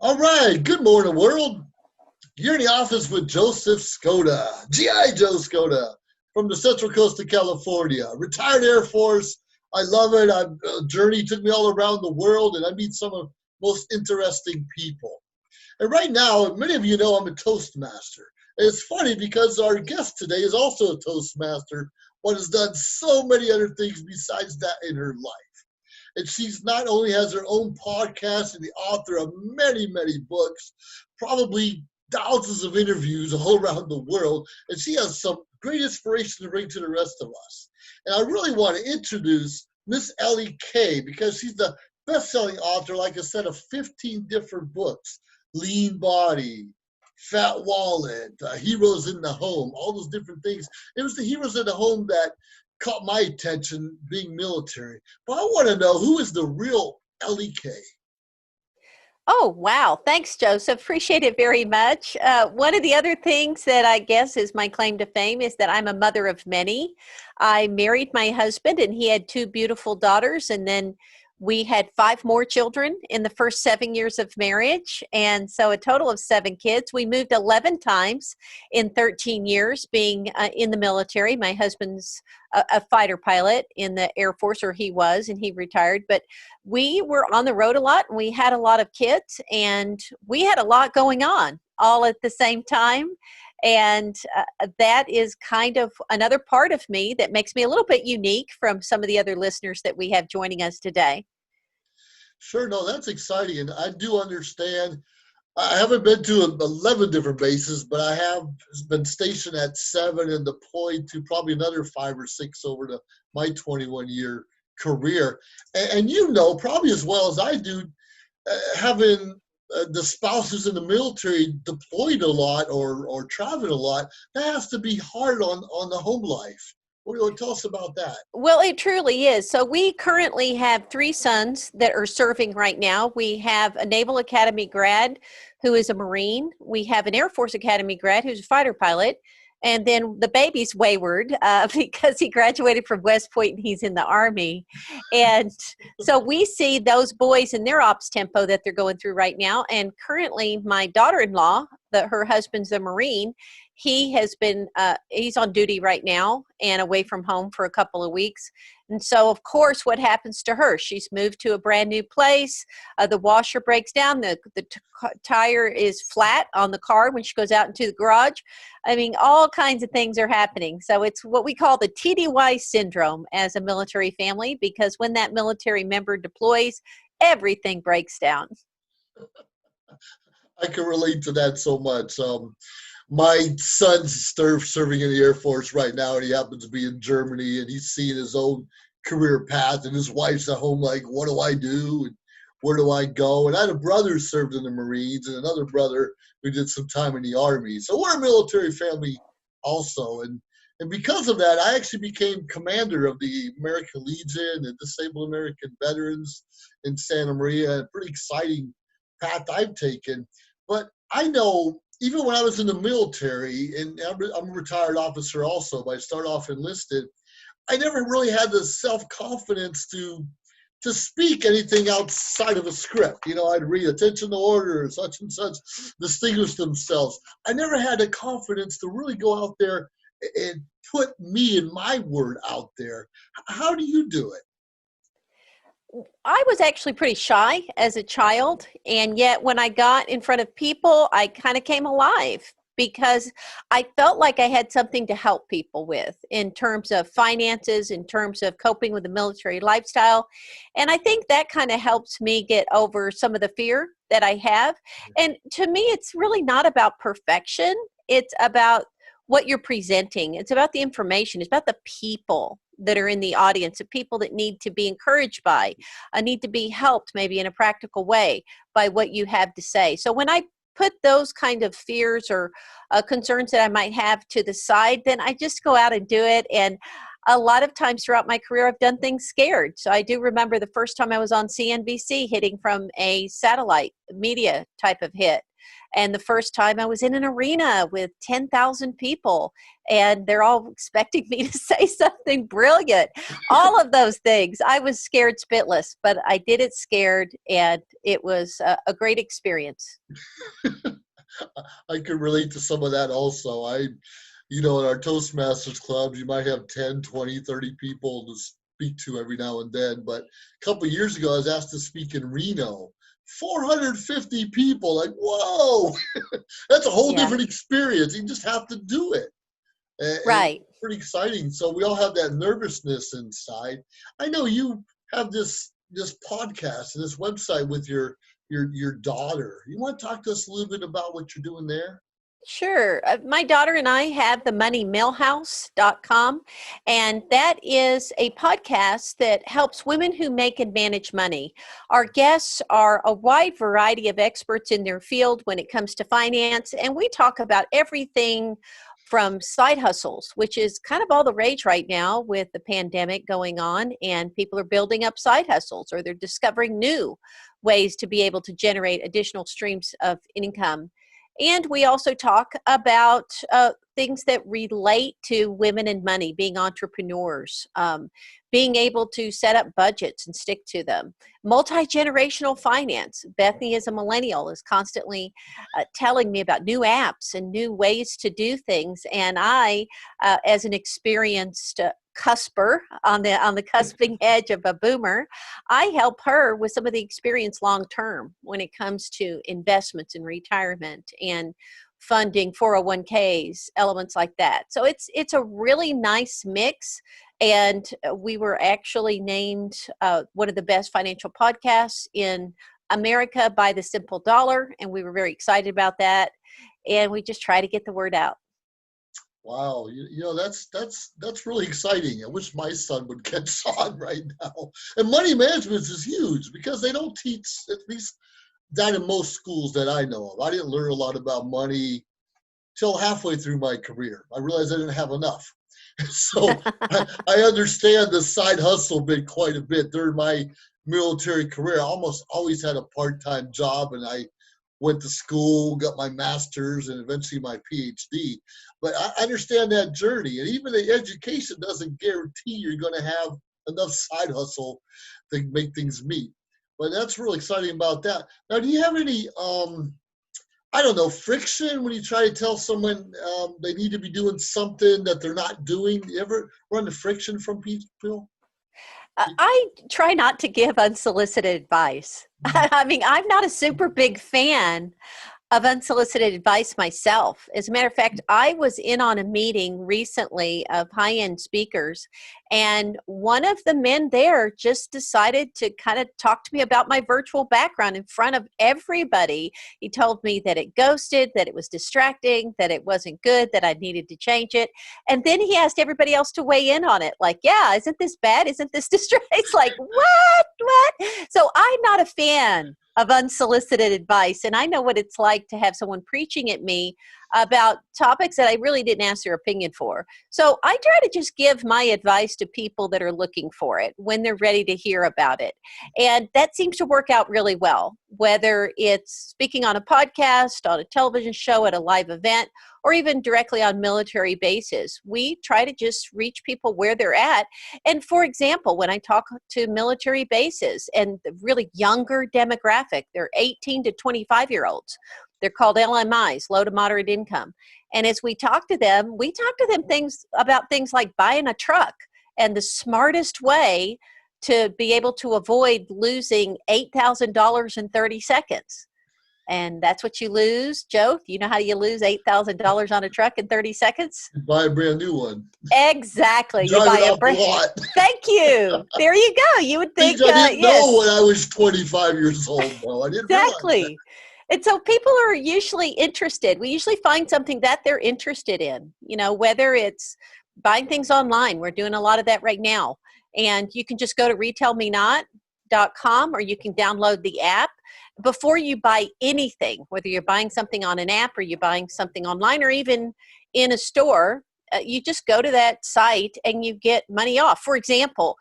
All right, good morning, world. You're in the office with Joseph Skoda, G.I. Joe Skoda, from the Central Coast of California, retired Air Force. I love it. Journey took me all around the world, and I meet some of the most interesting people. And right now, many of you know I'm a Toastmaster. And it's funny because our guest today is also a Toastmaster, but has done so many other things besides that in her life. And she's not only has her own podcast and the author of many, many books, probably thousands of interviews all around the world, and she has some great inspiration to bring to the rest of us. And I really want to introduce Miss Ellie Kay because she's the best-selling author, like I said, of 15 different books: Lean Body, Fat Wallet, Heroes in the Home, all those different things. It was the Heroes in the Home that caught my attention, being military. But I want to know, who is the real Ellie Kay? Oh, wow. Thanks, Joseph. Appreciate it very much. One of the other things that I guess is my claim to fame is that I'm a mother of many. I married my husband, and he had two beautiful daughters, and then we had five more children in the first 7 years of marriage, and so a total of 7 kids. We moved 11 times in 13 years being in the military. My husband's a fighter pilot in the Air Force, or he was, and he retired. But we were on the road a lot, and we had a lot of kids, and we had a lot going on all at the same time. And that is kind of another part of me that makes me a little bit unique from some of the other listeners that we have joining us today. Sure, no, that's exciting. And I do understand. I haven't been to 11 different bases, but I have been stationed at 7 and deployed to probably another 5 or 6 over my 21-year career. And you know, probably as well as I do, having the spouses in the military deployed a lot or traveling a lot, that has to be hard on the home life. What do you want to tell us about that? Well, it truly is. So we currently have 3 sons that are serving right now. We have a Naval Academy grad who is a Marine. We have an Air Force Academy grad who's a fighter pilot. And then the baby's wayward because he graduated from West Point and he's in the Army. And so we see those boys in their ops tempo that they're going through right now. And currently my daughter-in-law, her husband's a Marine, he has been, he's on duty right now and away from home for a couple of weeks. And so, of course, what happens to her? She's moved to a brand new place. The washer breaks down. The tire is flat on the car when she goes out into the garage. I mean, all kinds of things are happening. So it's what we call the Tdy Syndrome as a military family, because when that military member deploys, everything breaks down. I can relate to that so much. My son's serving in the Air Force right now, and he happens to be in Germany, and he's seeing his own career path, and his wife's at home like, what do I do, and where do I go? And I had a brother who served in the Marines, and another brother who did some time in the Army. So we're a military family also, and because of that, I actually became commander of the American Legion and Disabled American Veterans in Santa Maria. A pretty exciting path I've taken. But I know, even when I was in the military, and I'm a retired officer also, but I started off enlisted, I never really had the self-confidence to speak anything outside of a script. You know, I'd read attention to order, such and such, distinguish themselves. I never had the confidence to really go out there and put me and my word out there. How do you do it? I was actually pretty shy as a child, and yet when I got in front of people, I kind of came alive because I felt like I had something to help people with in terms of finances, in terms of coping with the military lifestyle. And I think that kind of helps me get over some of the fear that I have. And to me, it's really not about perfection. It's about what you're presenting. It's about the information. It's about the people that are in the audience, the people that need to be encouraged by, need to be helped maybe in a practical way by what you have to say. So when I put those kind of fears or concerns that I might have to the side, then I just go out and do it. And a lot of times throughout my career, I've done things scared. So I do remember the first time I was on CNBC hitting from a satellite media type of hit. And the first time I was in an arena with 10,000 people, and they're all expecting me to say something brilliant. All of those things. I was scared spitless, but I did it scared, and it was a great experience. I can relate to some of that also. In our Toastmasters clubs, you might have 10, 20, 30 people to speak to every now and then. But a couple of years ago, I was asked to speak in Reno. 450 people, like, whoa, that's a whole different experience. You just have to do it. And Right. it's pretty exciting. So we all have that nervousness inside. I know you have this podcast and this website with your daughter. You want to talk to us a little bit about what you're doing there? Sure. My daughter and I have the moneymillhouse.com, and that is a podcast that helps women who make and manage money. Our guests are a wide variety of experts in their field when it comes to finance, and we talk about everything from side hustles, which is kind of all the rage right now with the pandemic going on, and people are building up side hustles, or they're discovering new ways to be able to generate additional streams of income. And we also talk about things that relate to women and money, being entrepreneurs, being able to set up budgets and stick to them. Multi-generational finance. Bethany, as a millennial, is constantly telling me about new apps and new ways to do things. And I, as an experienced cusper on the cusping edge of a boomer, I help her with some of the experience long term when it comes to investments in retirement and funding 401ks, elements like that. So it's a really nice mix. And we were actually named one of the best financial podcasts in America by The Simple Dollar, and we were very excited about that. And we just try to get the word out. Wow, that's really exciting. I wish my son would catch on right now. And money management is huge because they don't teach, at least that in most schools that I know of. I didn't learn a lot about money till halfway through my career. I realized I didn't have enough. So I understand the side hustle bit quite a bit. During my military career, I almost always had a part-time job, and I went to school, got my master's, and eventually my PhD. But I understand that journey. And even the education doesn't guarantee you're going to have enough side hustle to make things meet. But that's really exciting about that. Now, do you have any, friction when you try to tell someone they need to be doing something that they're not doing? Do you ever run into friction from people? I try not to give unsolicited advice. I mean, I'm not a super big fan of unsolicited advice myself. As a matter of fact, I was in on a meeting recently of high-end speakers, and one of the men there just decided to kind of talk to me about my virtual background in front of everybody. He told me that it ghosted, that it was distracting, that it wasn't good, that I needed to change it. And then he asked everybody else to weigh in on it. Like, yeah, isn't this bad? Isn't this distracting? It's like, what? So I'm not a fan of unsolicited advice. And I know what it's like to have someone preaching at me about topics that I really didn't ask their opinion for. So I try to just give my advice to people that are looking for it when they're ready to hear about it. And that seems to work out really well, whether it's speaking on a podcast, on a television show, at a live event, or even directly on military bases. We try to just reach people where they're at. And for example, when I talk to military bases and the really younger demographic, they're 18 to 25-year-olds. They're called LMIs, low to moderate income. And as we talk to them things like buying a truck and the smartest way to be able to avoid losing $8,000 in 30 seconds. And that's what you lose. Joe, do you know how you lose $8,000 on a truck in 30 seconds? You buy a brand new one. Exactly. You buy a brand lot. Thank you. There you go. You would think, I didn't know when I was 25 years old, though. I didn't realize that. And so people are usually interested. We usually find something that they're interested in, whether it's buying things online. We're doing a lot of that right now. And you can just go to retailmenot.com, or you can download the app. Before you buy anything, whether you're buying something on an app or you're buying something online or even in a store, you just go to that site and you get money off. For example,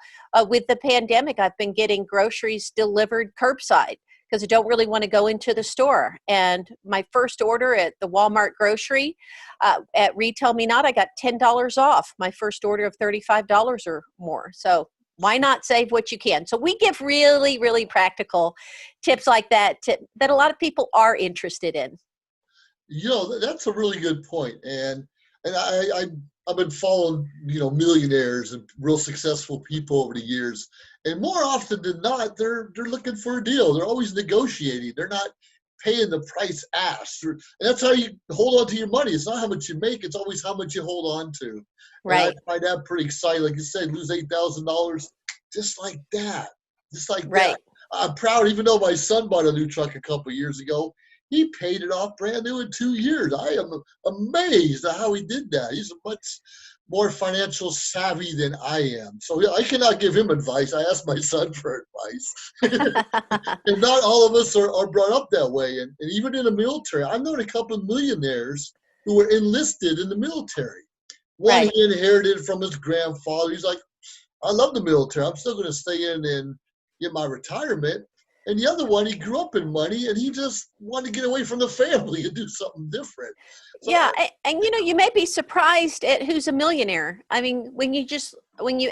with the pandemic, I've been getting groceries delivered curbside. because I don't really want to go into the store. And my first order at the Walmart grocery at Retail Me Not, I got $10 off my first order of $35 or more. So why not save what you can? So we give really, really practical tips like that that a lot of people are interested in. That's a really good point. And I've been following, millionaires and real successful people over the years. And more often than not, they're looking for a deal. They're always negotiating. They're not paying the price asked. And that's how you hold on to your money. It's not how much you make. It's always how much you hold on to. Right. And I find that pretty exciting. Like you said, lose $8,000 just like that. Just like right. that. I'm proud, even though my son bought a new truck a couple of years ago, he paid it off brand new in 2 years. I am amazed at how he did that. He's much more financial savvy than I am. So I cannot give him advice. I asked my son for advice. And not all of us are brought up that way. And even in the military, I've known a couple of millionaires who were enlisted in the military. One Right. he inherited from his grandfather. He's like, I love the military. I'm still going to stay in and get my retirement. And the other one, he grew up in money, and he just wanted to get away from the family and do something different. So yeah, and you may be surprised at who's a millionaire. I mean, when you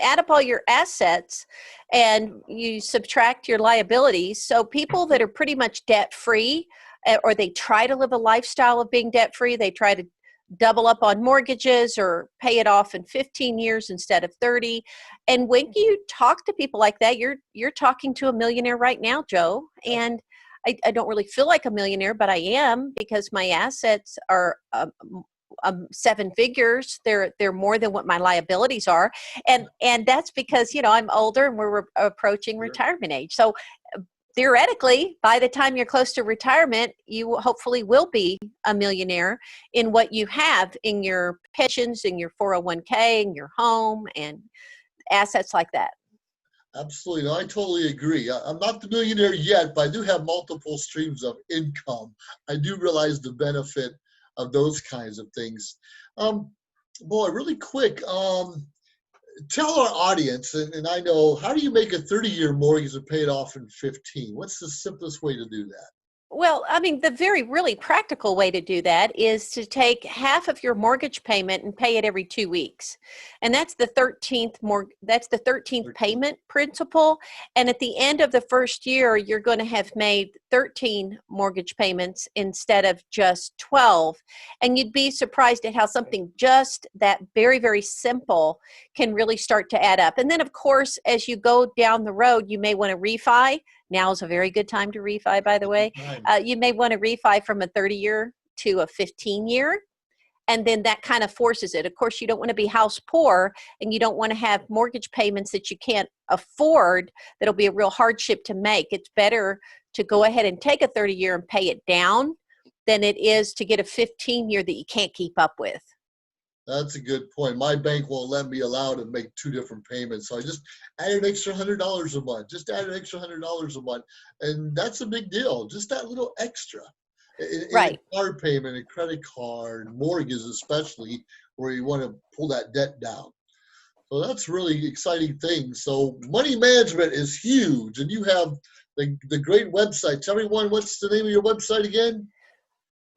add up all your assets and you subtract your liabilities, so people that are pretty much debt free, or they try to live a lifestyle of being debt free, they try to double up on mortgages or pay it off in 15 years instead of 30. And when you talk to people like that, you're talking to a millionaire right now, Joe. And I don't really feel like a millionaire, but I am, because my assets are 7 figures. They're more than what my liabilities are. And that's because, I'm older and we're approaching retirement age. So theoretically, by the time you're close to retirement, you hopefully will be a millionaire in what you have in your pensions, in your 401k, in your home, and assets like that. Absolutely. No, I totally agree. I'm not the millionaire yet, but I do have multiple streams of income. I do realize the benefit of those kinds of things. Boy, really quick, tell our audience, and I know, how do you make a 30-year mortgage and pay it off in 15? What's the simplest way to do that? Well, I mean, the really practical way to do that is to take half of your mortgage payment and pay it every 2 weeks. And that's the 13th payment principle. And at the end of the first year, you're going to have made 13 mortgage payments instead of just 12. And you'd be surprised at how something just that very, very simple can really start to add up. And then, of course, as you go down the road, you may want to refi. Now is a very good time to refi, by the way. You may want to refi from a 30-year to a 15-year, and then that kind of forces it. Of course, you don't want to be house poor, and you don't want to have mortgage payments that you can't afford. That'll be a real hardship to make. It's better to go ahead and take a 30-year and pay it down than it is to get a 15-year that you can't keep up with. That's a good point. My bank won't let me allow to make 2 different payments. So I just added an extra $100 a month. Just added an extra $100 a month. And that's a big deal. Just that little extra. Right. A card payment, a credit card, mortgage especially, where you want to pull that debt down. So that's really exciting thing. So money management is huge. And you have the great website. Tell everyone, what's the name of your website again?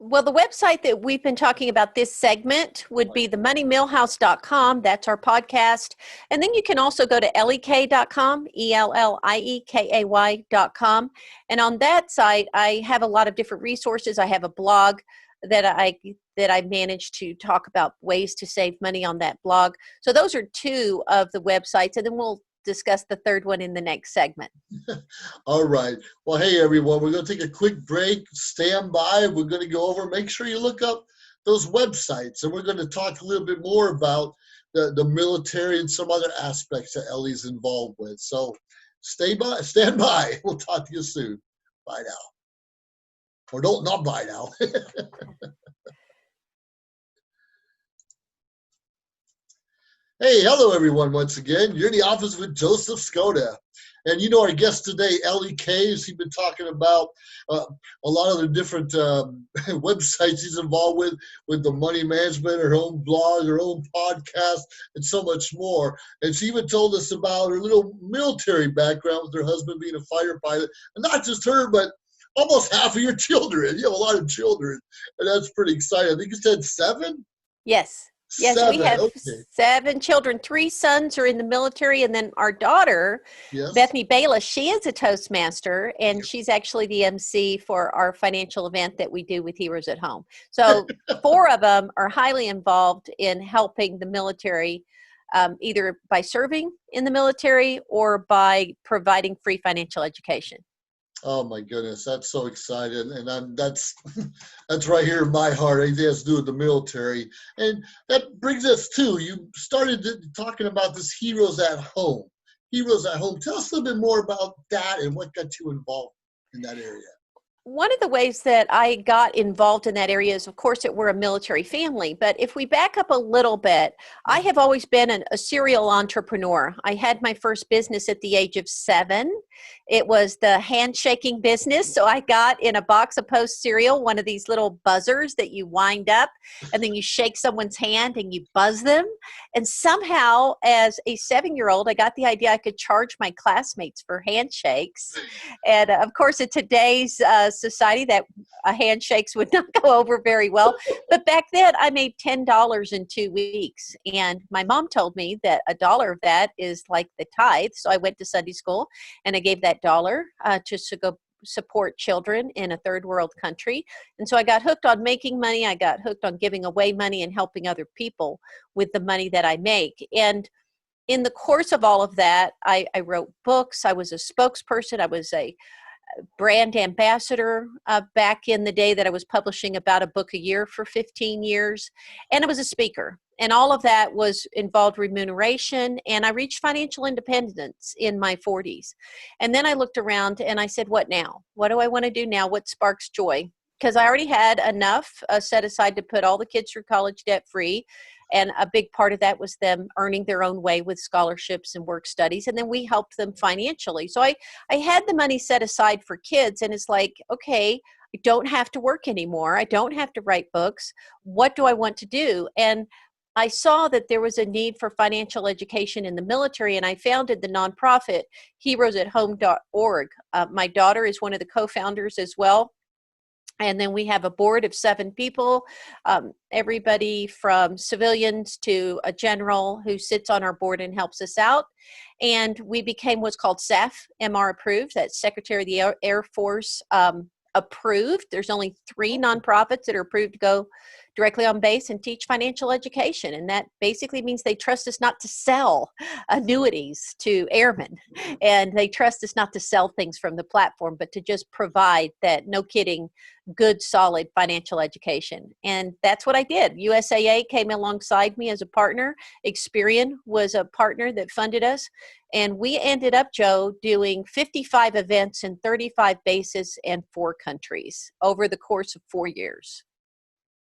Well, the website that we've been talking about this segment would be the moneymillhouse.com. That's our podcast. And then you can also go to elliekay.com, ELLIEKAY.com. And on that site, I have a lot of different resources. I have a blog that I managed to talk about ways to save money on that blog. So those are 2 of the websites. And then we'll discuss the third one in the next segment. All right. Well, hey, everyone, we're going to take a quick break. Stand by. We're going to go over. Make sure you look up those websites, and we're going to talk a little bit more about the military and some other aspects that Ellie's involved with. So stand by. We'll talk to you soon. Bye now. Or not bye now. Hey, hello everyone once again. You're in the office with Joseph Skoda. And our guest today, Ellie Kay, she's been talking about a lot of the different websites she's involved with the money management, her own blog, her own podcast, and so much more. And she even told us about her little military background with her husband being a fighter pilot. And not just her, but almost half of your children. You have a lot of children, and that's pretty exciting. I think you said 7? Yes. Yes, we 7, have okay. 7 children. 3 sons are in the military, and then our daughter, Yes. Bethany Bayless, she is a Toastmaster, and she's actually the MC for our financial event that we do with Heroes at Home. So 4 of them are highly involved in helping the military, either by serving in the military or by providing free financial education. Oh my goodness, that's so exciting, and that's that's right here in my heart. Anything has to do with the military, and that brings us to you started talking about this Heroes at Home. Heroes at Home. Tell us a little bit more about that and what got you involved in that area. One of the ways that I got involved in that area is, of course, that we're a military family. But if we back up a little bit, I have always been a serial entrepreneur. I had my first business at the age of 7. It was the handshaking business. So I got in a box of Post cereal, one of these little buzzers that you wind up, and then you shake someone's hand and you buzz them. And somehow, as a 7-year-old, I got the idea I could charge my classmates for handshakes. And of course, in today's society, that handshakes would not go over very well. But back then, I made $10 in 2 weeks. And my mom told me that $1 of that is like the tithe. So I went to Sunday school and I gave that $1 just to go support children in a third world country. And so I got hooked on making money. I got hooked on giving away money and helping other people with the money that I make. And in the course of all of that, I wrote books. I was a spokesperson. I was a brand ambassador back in the day that I was publishing about a book a year for 15 years. And I was a speaker. And all of that was involved remuneration. And I reached financial independence in my 40s. And then I looked around and I said, what now? What do I want to do now? What sparks joy? Because I already had enough set aside to put all the kids through college debt free. And a big part of that was them earning their own way with scholarships and work studies. And then we helped them financially. So I had the money set aside for kids. And it's like, okay, I don't have to work anymore. I don't have to write books. What do I want to do? And I saw that there was a need for financial education in the military, and I founded the nonprofit heroesathome.org. My daughter is one of the co-founders as well. And then we have a board of 7 people, everybody from civilians to a general who sits on our board and helps us out. And we became what's called SAF, MR approved, that's Secretary of the Air Force approved. There's only 3 nonprofits that are approved to go directly on base and teach financial education. And that basically means they trust us not to sell annuities to airmen. And they trust us not to sell things from the platform, but to just provide that, no kidding, good, solid financial education. And that's what I did. USAA came alongside me as a partner. Experian was a partner that funded us. And we ended up, Joe, doing 55 events in 35 bases and 4 countries over the course of 4 years.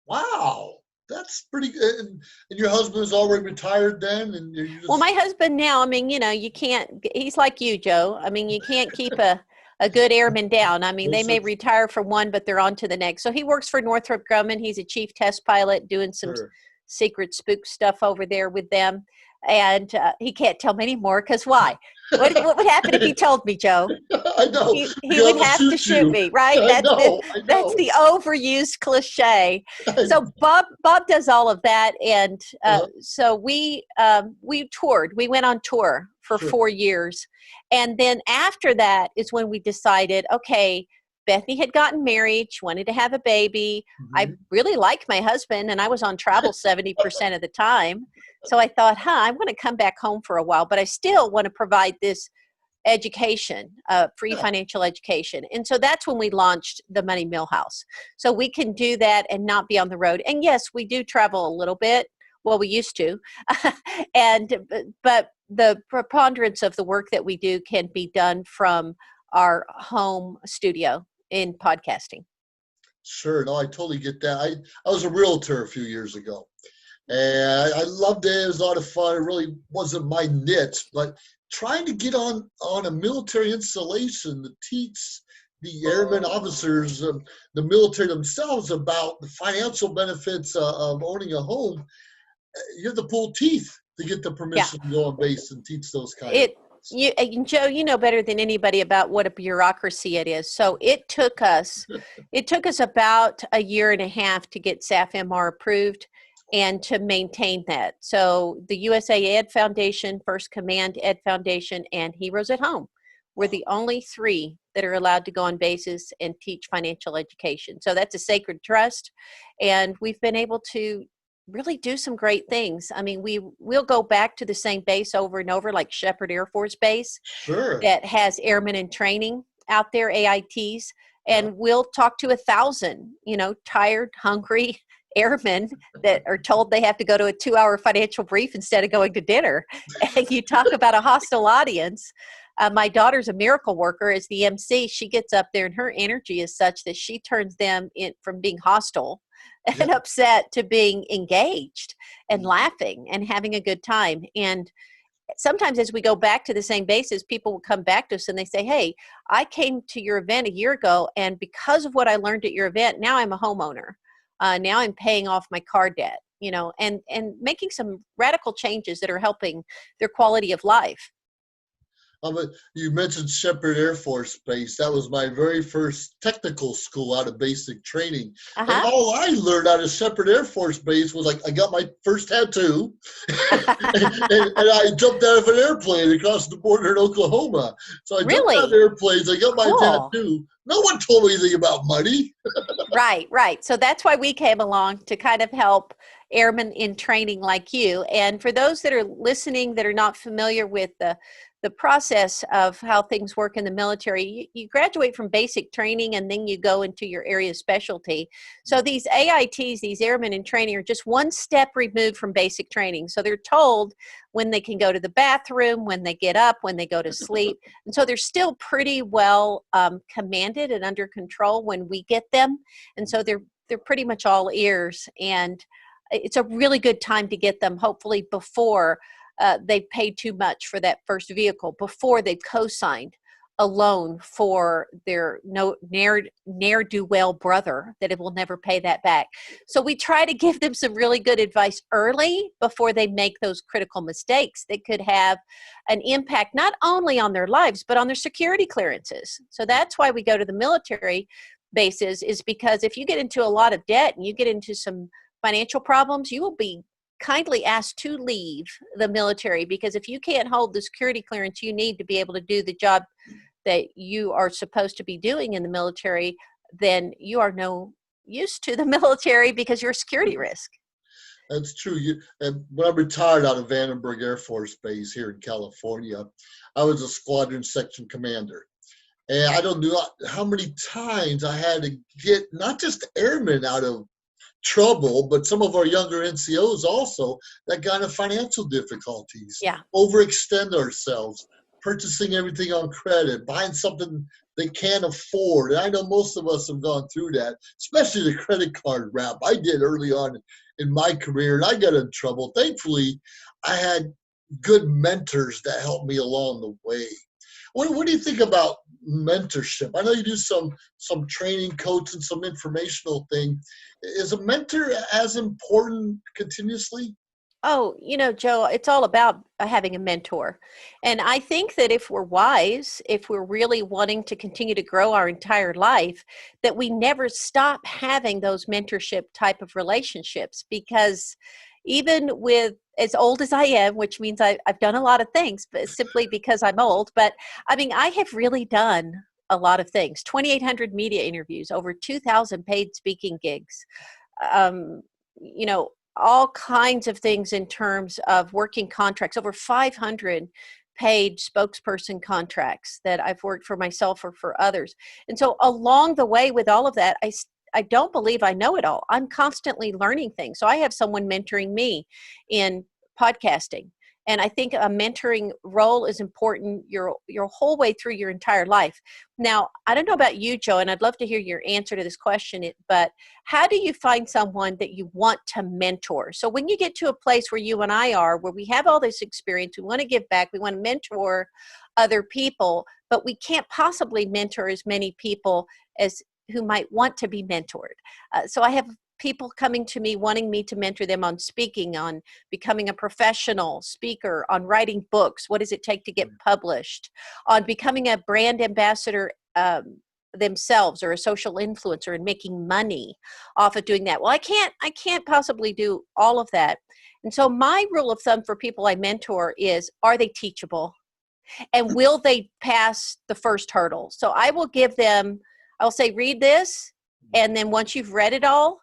Wow, that's pretty good. And your husband is already retired then? And you're just... Well, my husband now, I mean, you can't, he's like you, Joe. I mean, you can't keep a good airman down. I mean, they may retire from one, but they're on to the next. So he works for Northrop Grumman. He's a chief test pilot doing some secret spook stuff over there with them. And he can't tell me anymore, because why? What would happen if he told me, Joe? I know. He would have to shoot me, right? I know. That's the overused cliche. So Bob does all of that, and so we toured. We went on tour for 4 years, and then after that is when we decided, okay, Bethany had gotten married. She wanted to have a baby. Mm-hmm. I really liked my husband, and I was on travel 70% of the time. So I thought, I want to come back home for a while, but I still want to provide this education, free financial education. And so that's when we launched the Money Millhouse. So we can do that and not be on the road. And yes, we do travel a little bit. Well, we used to. But the preponderance of the work that we do can be done from our home studio in podcasting. Sure. No, I totally get that. I was a realtor a few years ago. And I loved it. It was a lot of fun. It really wasn't my niche, but trying to get on a military installation to teach the airmen officers, the military themselves, about the financial benefits of owning a home, you have to pull teeth to get the permission to go on base and teach those kinds of things. and Joe, you know better than anybody about what a bureaucracy it is. So it took us about a year and a half to get SAF-MR approved and to maintain that. So the USA Ed Foundation, First Command Ed Foundation, and Heroes at Home were the only three that are allowed to go on bases and teach financial education. So that's a sacred trust, and we've been able to really do some great things. I mean, we'll go back to the same base over and over, like Shepherd Air Force Base, Sure. that has airmen in training out there, AITs, Yeah. and we'll talk to 1,000, tired, hungry airmen that are told they have to go to a 2-hour financial brief instead of going to dinner. And you talk about a hostile audience. My daughter's a miracle worker as the MC. She gets up there and her energy is such that she turns them in from being hostile and Yeah. upset to being engaged and laughing and having a good time. And sometimes as we go back to the same basis, people will come back to us and they say, hey, I came to your event a year ago, and because of what I learned at your event, now I'm a homeowner. Now I'm paying off my car debt, and making some radical changes that are helping their quality of life. You mentioned Shepherd Air Force Base. That was my very first technical school out of basic training. And Uh-huh. all I learned out of Shepherd Air Force Base was I got my first tattoo and I jumped out of an airplane across the border in Oklahoma. So I jumped out of Really? airplanes, I got my Cool. tattoo. No one told me anything about money. Right. So that's why we came along to kind of help airmen in training like you. And for those that are listening that are not familiar with the process of how things work in the military, you graduate from basic training and then you go into your area of specialty. So these AITs, these airmen in training, are just one step removed from basic training. So they're told when they can go to the bathroom, when they get up, when they go to sleep. And so they're still pretty well commanded and under control when we get them. And so they're pretty much all ears. And it's a really good time to get them, hopefully before they paid too much for that first vehicle, before they've co-signed a loan for their ne'er-do-well brother that it will never pay that back. So we try to give them some really good advice early before they make those critical mistakes that could have an impact not only on their lives, but on their security clearances. So that's why we go to the military bases, is because if you get into a lot of debt and you get into some financial problems, you will be kindly asked to leave the military, because if you can't hold the security clearance you need to be able to do the job that you are supposed to be doing in the military, then you are no use to the military because you're a security risk. That's true. And when I retired out of Vandenberg Air Force Base here in California, I was a squadron section commander. And I don't know how many times I had to get not just airmen out of trouble, but some of our younger NCOs also that got into financial difficulties, Yeah. overextend ourselves, purchasing everything on credit, buying something they can't afford. And I know most of us have gone through that, especially the credit card rap. I did early on in my career, and I got in trouble. Thankfully, I had good mentors that helped me along the way. What do you think about mentorship? I know you do some training, coach, and some informational thing. Is a mentor as important continuously? Oh, Joe, it's all about having a mentor. And I think that if we're wise, if we're really wanting to continue to grow our entire life, that we never stop having those mentorship type of relationships. Because even with as old as I am, which means I've done a lot of things, but simply because I'm old, but I mean, I have really done a lot of things. 2,800 media interviews, over 2,000 paid speaking gigs, um, all kinds of things in terms of working contracts, over 500 paid spokesperson contracts that I've worked for myself or for others. And so along the way with all of that, I don't believe I know it all. I'm constantly learning things. So I have someone mentoring me in podcasting. And I think a mentoring role is important your whole way through your entire life. Now, I don't know about you, Joe, and I'd love to hear your answer to this question, but how do you find someone that you want to mentor? So when you get to a place where you and I are, where we have all this experience, we want to give back, we want to mentor other people, but we can't possibly mentor as many people as who might want to be mentored. So I have people coming to me wanting me to mentor them on speaking, on becoming a professional speaker, on writing books. What does it take to get published? On becoming a brand ambassador themselves, or a social influencer, and making money off of doing that. Well, I can't possibly do all of that. And so my rule of thumb for people I mentor is, are they teachable? And will they pass the first hurdle? So I will give them, I'll say, read this. And then once you've read it all,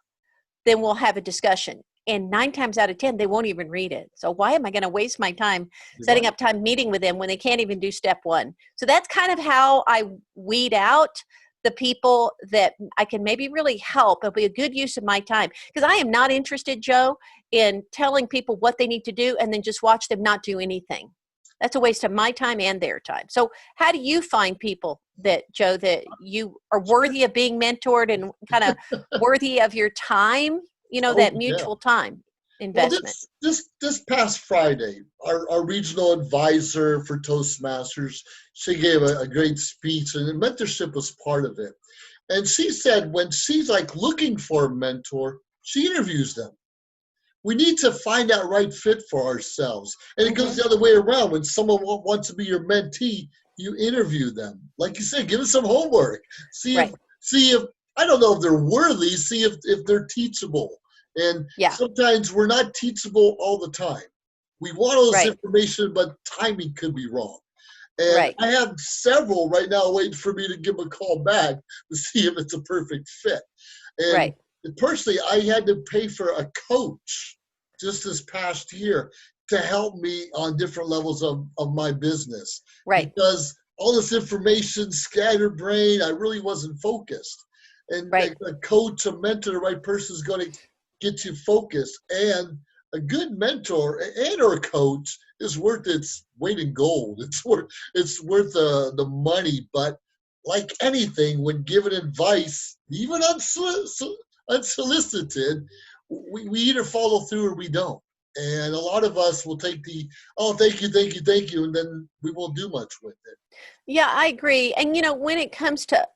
then we'll have a discussion. And 9 times out of 10, they won't even read it. So why am I going to waste my time setting up time meeting with them when they can't even do step 1? So that's kind of how I weed out the people that I can maybe really help. It'll be a good use of my time, because I am not interested, Joe, in telling people what they need to do and then just watch them not do anything. That's a waste of my time and their time. So how do you find people that, Joe, that you are worthy of being mentored and kind of worthy of your time, that mutual time investment? Well, this past Friday, our regional advisor for Toastmasters, she gave a great speech, and mentorship was part of it. And she said when she's looking for a mentor, she interviews them. We need to find that right fit for ourselves. And it goes the other way around. When someone wants to be your mentee, you interview them. Like you said, give them some homework. See if I don't know if they're worthy, see if they're teachable. And sometimes we're not teachable all the time. We want all this information, but timing could be wrong. And I have several right now waiting for me to give them a call back to see if it's a perfect fit. And personally, I had to pay for a coach just this past year to help me on different levels of my business. Because all this information, scatterbrained, I really wasn't focused. And a coach, a mentor, the right person is going to get you focused. And a good mentor and or coach is worth its weight in gold. It's worth the money. But like anything, when given advice, even unsolicited, we either follow through or we don't. And a lot of us will take the, oh, thank you, and then we won't do much with it. Yeah, I agree. And, when it comes to,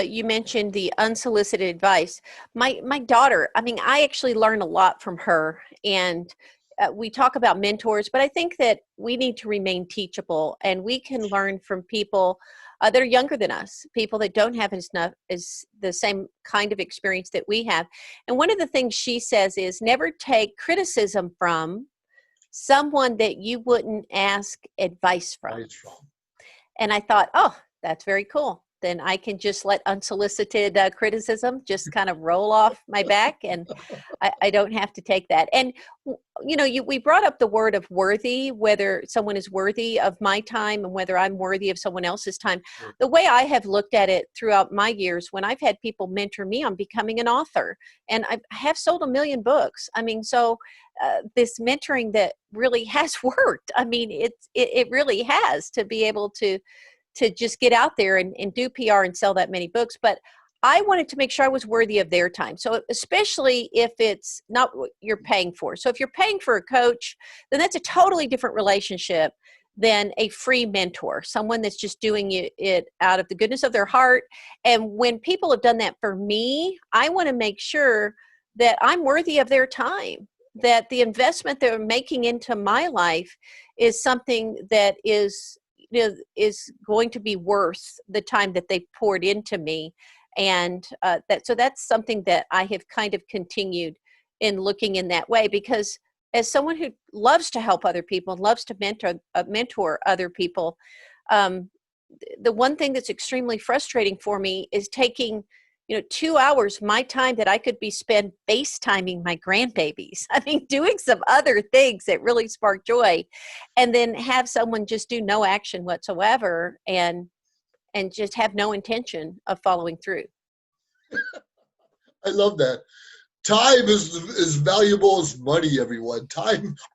you mentioned the unsolicited advice, my daughter, I actually learn a lot from her. And we talk about mentors, but I think that we need to remain teachable, and we can learn from people that are younger than us, people that don't have as the same kind of experience that we have. And one of the things she says is, never take criticism from someone that you wouldn't ask advice from. And I thought, oh, that's very cool. Then I can just let unsolicited criticism just kind of roll off my back, and I don't have to take that. And, we brought up the word of worthy, whether someone is worthy of my time and whether I'm worthy of someone else's time. The way I have looked at it throughout my years, when I've had people mentor me on becoming an author, and I have sold 1 million books. So this mentoring that really has worked. It really has, to be able to just get out there and do PR and sell that many books. But I wanted to make sure I was worthy of their time. So especially if it's not what you're paying for. So if you're paying for a coach, then that's a totally different relationship than a free mentor, someone that's just doing it out of the goodness of their heart. And when people have done that for me, I want to make sure that I'm worthy of their time, that the investment they're making into my life is something that is going to be worth the time that they've poured into me. And that's something that I have kind of continued in looking in that way, because as someone who loves to help other people and loves to mentor other people, the one thing that's extremely frustrating for me is taking 2 hours my time that I could be spent FaceTiming my grandbabies. Doing some other things that really spark joy, and then have someone just do no action whatsoever and just have no intention of following through. I love that. Time is valuable as money, everyone.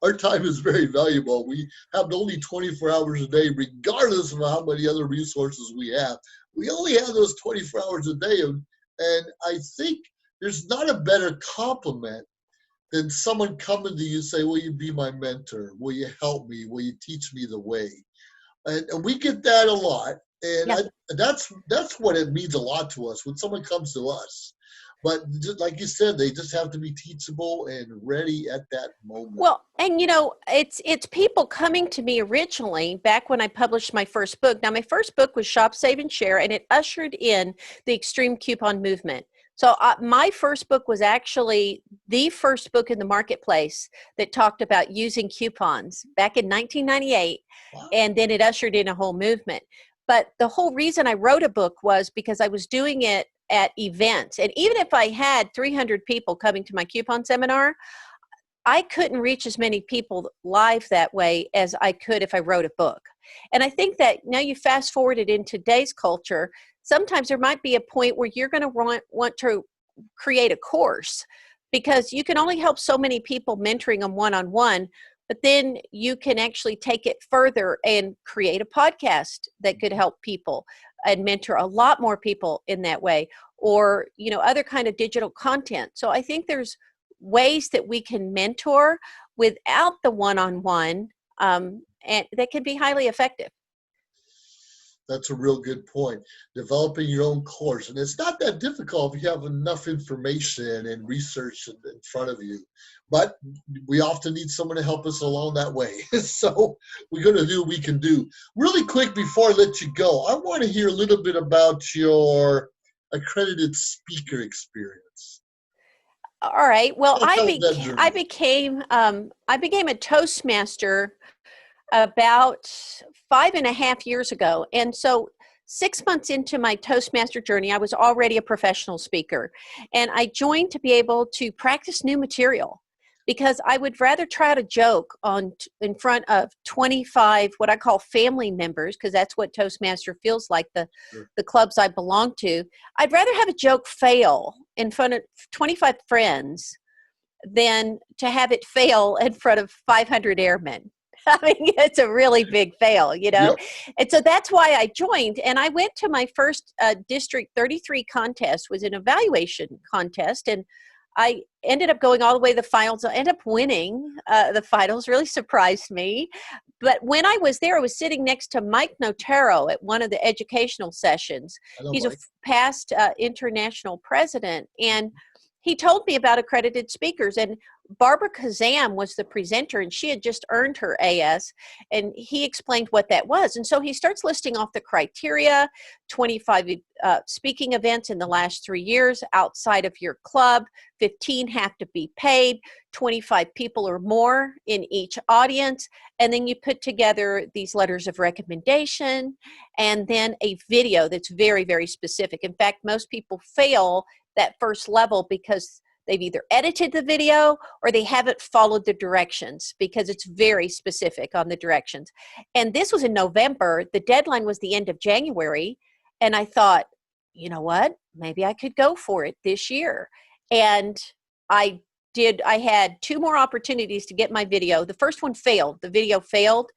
Our time is very valuable. We have only 24 hours a day, regardless of how many other resources we have. We only have those 24 hours a day. And I think there's not a better compliment than someone coming to you and say, will you be my mentor? Will you help me? Will you teach me the way? And we get that a lot. And Yeah. that's what it means a lot to us when someone comes to us. But just like you said, they just have to be teachable and ready at that moment. Well, and it's people coming to me originally back when I published my first book. Now, my first book was Shop, Save, and Share, and it ushered in the extreme coupon movement. So my first book was actually the first book in the marketplace that talked about using coupons back in 1998, Wow. and then it ushered in a whole movement. But the whole reason I wrote a book was because I was doing it at events. And even if I had 300 people coming to my coupon seminar, I couldn't reach as many people live that way as I could if I wrote a book. And I think that now you fast forward it in today's culture, sometimes there might be a point where you're going to want to create a course, because you can only help so many people mentoring them one-on-one, but then you can actually take it further and create a podcast that could help people and mentor a lot more people in that way, or other kind of digital content. So I think there's ways that we can mentor without the one-on-one, and that can be highly effective. That's a real good point. Developing your own course. And it's not that difficult if you have enough information and research in front of you. But we often need someone to help us along that way. So we're going to do what we can do. Really quick before I let you go, I want to hear a little bit about your accredited speaker experience. All right. Well, I became a Toastmaster about 5.5 years ago. And so 6 months into my Toastmaster journey, I was already a professional speaker. And I joined to be able to practice new material, because I would rather try out a joke in front of 25, what I call family members, because that's what Toastmaster feels like, the clubs I belong to. I'd rather have a joke fail in front of 25 friends than to have it fail in front of 500 airmen. I mean, it's a really big fail, Yep. And so that's why I joined. And I went to my first District 33 contest, was an evaluation contest. And I ended up going all the way to the finals. I ended up winning the finals, really surprised me. But when I was there, I was sitting next to Mike Notaro at one of the educational sessions. He's Mike. a past international president. And he told me about accredited speakers, and Barbara Kazam was the presenter, and she had just earned her AS, and he explained what that was. And so he starts listing off the criteria: 25 speaking events in the last 3 years outside of your club, 15 have to be paid, 25 people or more in each audience, and then you put together these letters of recommendation, and then a video that's very, very specific. In fact, most people fail that first level because they've either edited the video or they haven't followed the directions, because it's very specific on the directions. And this was in November. The deadline was the end of January. And I thought, you know what, maybe I could go for it this year. And I had 2 more opportunities to get my video. The first one failed. The video failed.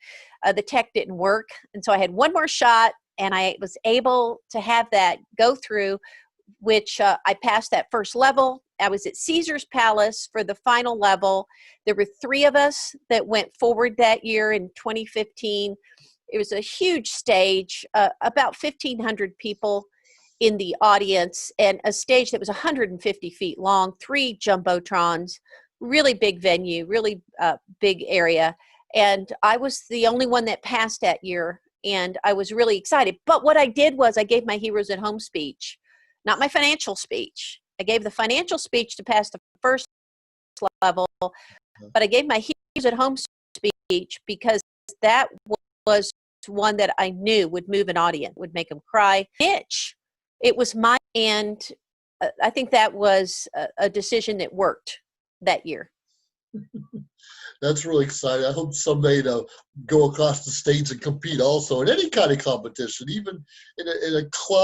The tech didn't work. And so I had 1 more shot, and I was able to have that go through, which I passed that first level. I was at Caesar's Palace for the final level. There were 3 of us that went forward that year in 2015. It was a huge stage, about 1,500 people in the audience, and a stage that was 150 feet long, 3 jumbotrons, really big venue, really big area. And I was the only one that passed that year, and I was really excited. But what I did was I gave my Heroes at Home speech, not my financial speech. I gave the financial speech to pass the first level, but I gave my Heroes at Home speech because that was one that I knew would move an audience, would make them cry. It was my, and I think that was a decision that worked that year. That's really exciting. I hope someday to go across the states and compete also in any kind of competition, even in a club.